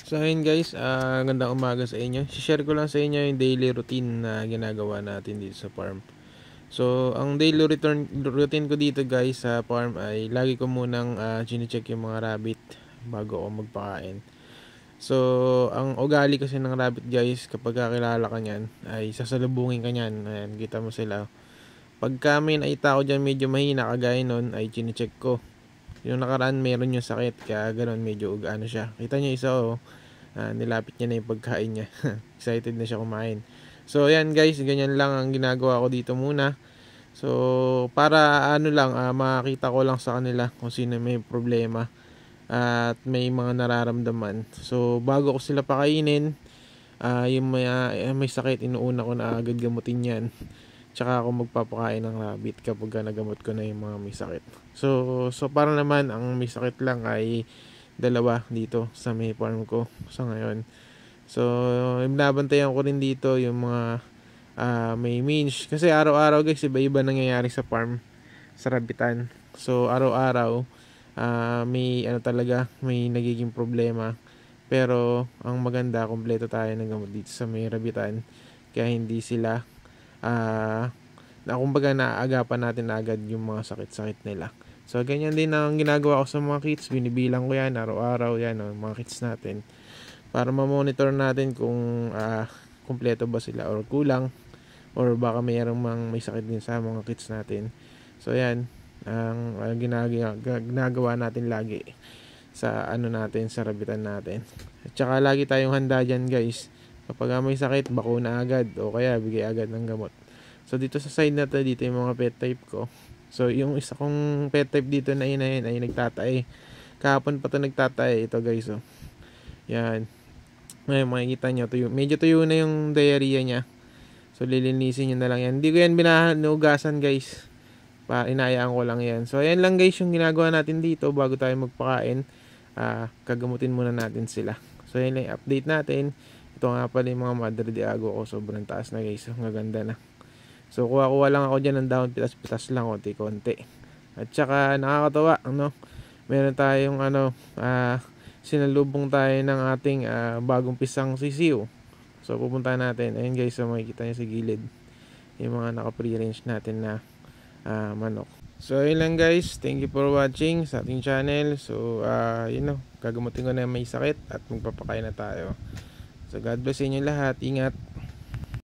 So ayun guys, gandang umaga sa inyo. Share ko lang sa inyo yung daily routine na ginagawa natin dito sa farm. So ang daily routine ko dito guys sa farm ay lagi ko munang chine-check yung mga rabbit bago ako magpakain. So ang ugali kasi ng rabbit guys, kapag kakilala ka niyan ay sasalubungin ka niyan. Ayan, kita mo sila. Pagka may nakita ko dyan medyo mahina kagaya nun ay chine-check ko. Yung nakaraan meron yung sakit, kaya ganun medyo ano siya. Kita niyo isa nilapit niya na yung pagkain niya. Excited na siya kumain. So ayan guys, ganyan lang ang ginagawa ko dito muna. So para ano lang, makita ko lang sa kanila kung sino may problema at may mga nararamdaman. So bago ko sila pakainin, yung may sakit, inuuna ko na agad gamutin yan. Tsaka ako magpapakain ng rabbit kapag nagamot ko na yung mga may sakit. So para naman ang may sakit lang ay dalawa dito sa may farm ko sa ngayon. So binabantayan ko rin dito yung mga may minge. Kasi araw-araw guys, iba-iba nangyayari sa farm, sa rabbitan. So araw-araw may ano talaga, may nagiging problema. Pero ang maganda, kompleto tayo ng gamot dito sa may rabbitan. Kaya hindi sila na kumbaga naaagapan natin agad yung mga sakit-sakit nila. So ganyan din ang ginagawa ko sa mga kits, binibilang ko yan araw-araw yan, mga kits natin para ma-monitor natin kung kumpleto ba sila or kulang, or baka mayroong may sakit din sa mga kits natin. So yan ang ginagawa natin lagi sa ano natin, sa rabitan natin. At saka lagi tayong handa dyan guys, kapag may sakit, bakuna agad o kaya bigay agad ng gamot. So dito sa side na to, dito yung mga pet type ko. So yung isa kong pet type dito na yun ay nagtatay. Kahapon pa to nagtatay ito guys. Oh. Yan. Ngayon makikita nyo, medyo tuyo na yung diarrhea niya. So lilinisin nyo na lang yan. Hindi ko yan binahugasan guys. Inayaan ko lang yan. So ayan lang guys yung ginagawa natin dito bago tayo magpakain. Kagamutin muna natin sila. So yan lang yung update natin. Ito nga pala yung mga Madre de Agua ko. Sobrang taas na guys. Ang ganda na. So kuha lang ako dyan ng dahon, pitas-pitas lang konti-konti. At saka nakakatawa, meron tayong sinalubong tayo ng ating bagong pisang sisiw. So pupuntahan natin. Ayun guys, so makikita nyo sa gilid yung mga naka-pre-range natin na manok. So ayun lang guys, thank you for watching sa ating channel. So gagamutin ko na may sakit at magpapakain na tayo. So God bless inyo lahat, ingat.